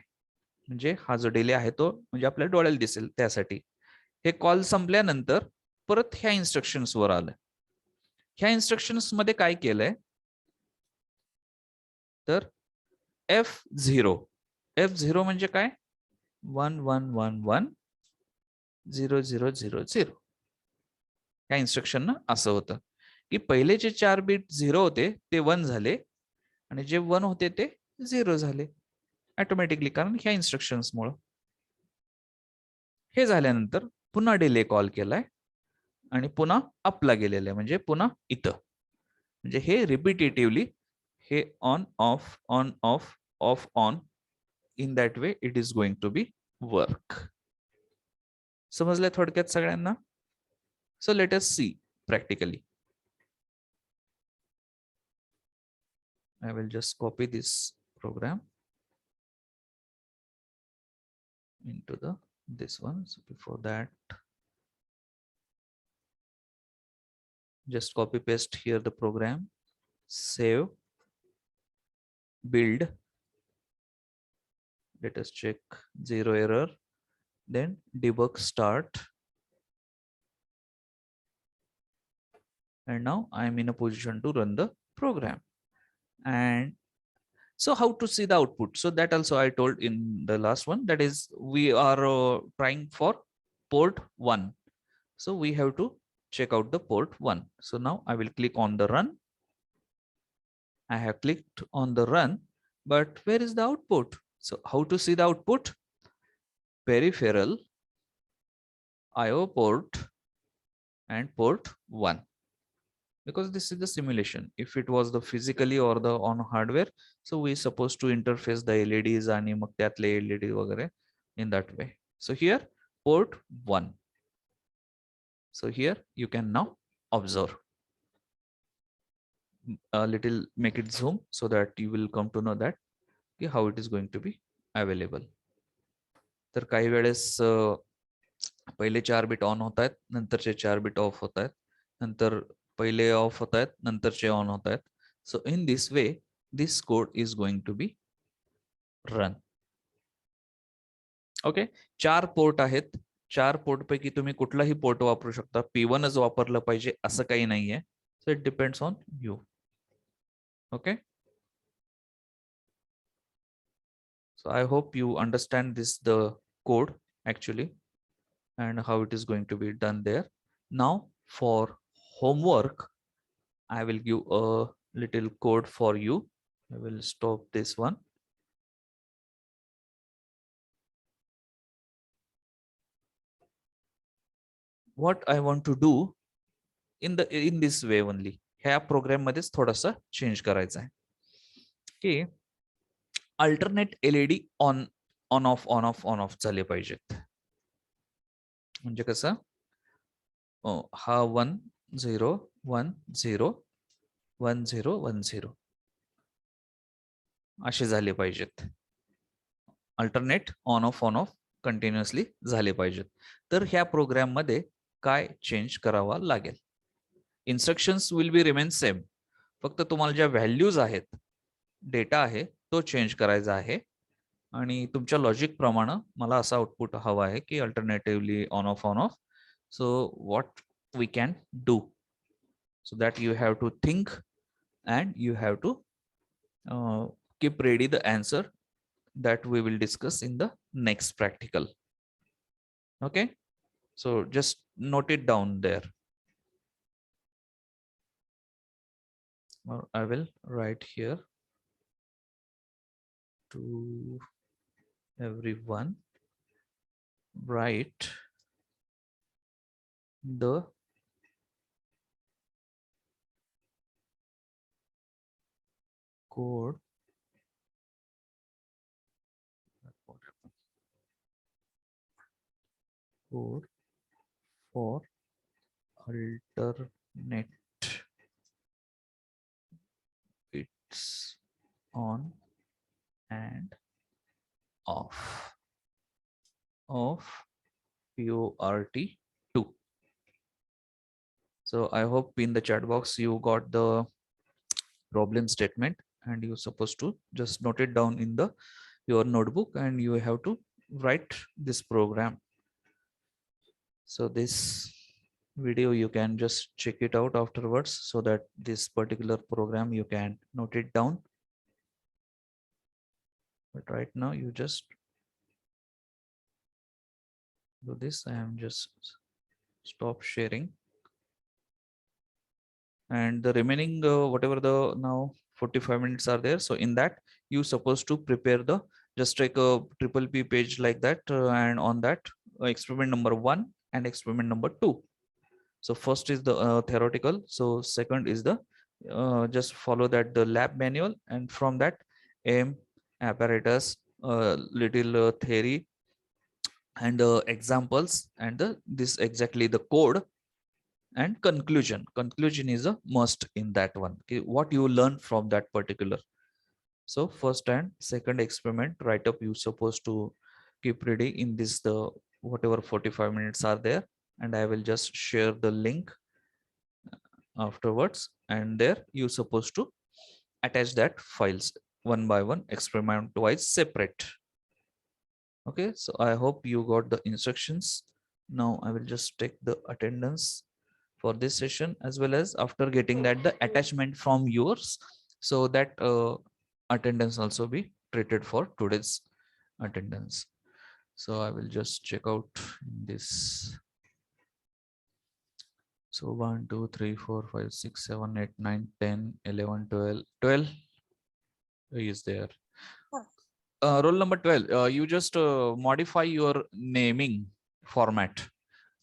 S1: म्हणजे हा जो डिले आहे तो म्हणजे आपल्या डोळ्याला दिसेल त्यासाठी. हे कॉल संपल्यानंतर परत ह्या इन्स्ट्रक्शन्स वर आलं. ह्या इन्स्ट्रक्शन्स मध्ये काय केलंय, तर F0 म्हणजे काय, 11110000. ह्या इन्स्ट्रक्शन असं होतं की पहिले जे 4 बिट 0 होते ते 1 झाले आणि जे 1 होते ते 0 झाले ऑटोमॅटिकली, कारण ह्या इन्स्ट्रक्शन्स मुळे. हे झाल्यानंतर पुन्हा डिले कॉल केलाय आणि पुन्हा अपला गेलेलं आहे, म्हणजे पुन्हा इथं. म्हणजे हे रिपिटेटिव्हली हे on off on off off on, in that way it is going to be work. समजलंय थोडक्यात सगळ्यांना? So let us see practically. I will just copy this program. into the this one. So before that, just copy paste here the program, save, build. Let us check zero error, then debug start. And now I'm in a position to run the program. And so how to see the output? So that also I told in the last one, that is we are trying for port 1. So we have to check out the port 1. So now I will click on the run. I have clicked on the run, but where is the output? So how to see the output? Peripheral, IO port and port 1. Because this is the simulation. If it was the physically or the on hardware, so we supposed to interface the LEDs आणि मग त्यातले LED वगैरे in that way. So here port 1. So here you can now observe. A little make it zoom so that you will come to know that how it is going to be available. तर काही वेळेस पहिले 4 bit on होत आहेत, नंतरचे 4 bit of होत आहेत, नंतर पहिले ऑफ होत आहेत, नंतरचे ऑन होत आहेत. So in this way this code is going to be run. Okay, 4 port आहेत. 4 पोर्ट पैकी तुम्ही कुठलाही पोर्ट वापरू शकता. P1च वापरलं पाहिजे असं काही नाहीये. So it depends on you. Okay, so I hope you understand this, the code actually, and how it is going to be done there. Now for homework, I will give a little code for you. I will stop this one. What I want to do in this way only. ह्या programme मध्येच थोडासा change करायचा आहे की alternate LED on on off on off on of झाले पाहिजेत. म्हणजे कसं, हा 1 0 1 0 1 0 1 0 असे झाले पाहिजेत. अल्टरनेट ऑन ऑफ कंटिन्युअसली झाले पाहिजेत. तर ह्या प्रोग्राम मध्ये काय चेंज करावा लागेल? Instructions will be remain same. फक्त तुम्हाला ज्या व्हॅल्यूज आहेत, डेटा आहे तो चेंज करायचा आहे. आणि तुमच्या लॉजिक प्रमाणे मला असा आउटपुट हवा आहे की alternatively on off. So what we can do, so that you have to think and you have to keep ready the answer that we will discuss in the next practical. Okay, so just note it down there, or I will write here to everyone. Write the code for alternate bits on and off of PORT2. So I hope in the chat box you got the problem statement, and you're supposed to just note it down in the your notebook, and you have to write this program. So this video you can just check it out afterwards, so that this particular program you can note it down. But right now you just do this. I am just stop sharing, and the remaining whatever the now 45 minutes are there. So in that you supposed to prepare the, just take a PPP page like that, and on that experiment number 1 and experiment number 2. So first is the theoretical. So second is the just follow that the lab manual, and from that aim, apparatus, little theory and examples, and this exactly the code and conclusion. Conclusion is a must in that one. Okay, what you learn from that particular. So first and second experiment write up you supposed to keep ready in this, the whatever 45 minutes are there, and I will just share the link afterwards, and there you supposed to attach that files one by one, experiment wise, separate. Okay, so I hope you got the instructions. Now I will just take the attendance for this session, as well as after getting that the attachment from yours, so that attendance also be treated for today's attendance. So I will just check out this. So 1 2 3 4 5 6 7 8 9 10 11 12 is there. Roll number 12, you just modify your naming format.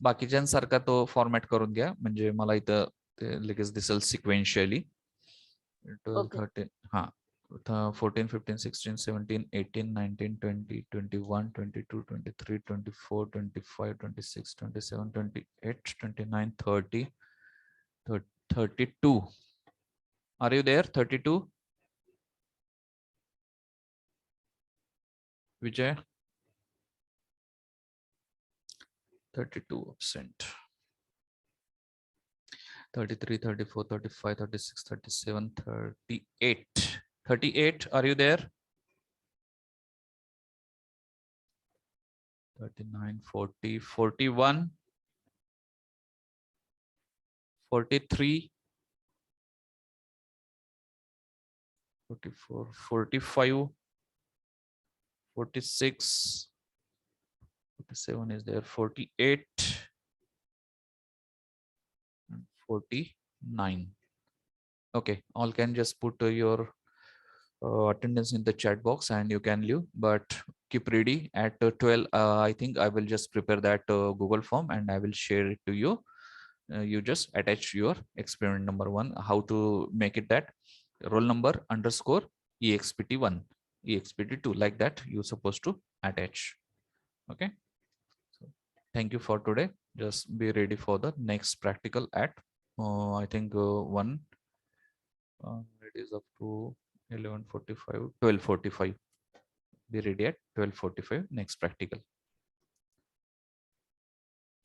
S1: बाकीच्यांसारखा तो format करून घ्या, म्हणजे मला इथं ते लगेच दिसेल सिक्वेन्शियली. 12
S3: Okay.
S1: 13 हा 14 15 16 17 18 19 20 21 22 23 24 25 26 27 28 29 30 32. Are you there? 32, Vijay? 32 absent. 33 34 35 36 37 38. 38, are you there? 39 40 41 43 44 45 46 47 is there, 48 and 49. Okay, all can just put your attendance in the chat box and you can leave, but keep ready at 12. I think I will just prepare that Google form and I will share it to you. You just attach your experiment number 1, how to make it that roll number underscore expt1 expt2, like that you supposed to attach. Okay, so thank you for today. Just be ready for the next practical at I think 1 it is up to 11:45 12:45. Be ready at 12:45 next practical.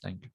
S1: Thank you.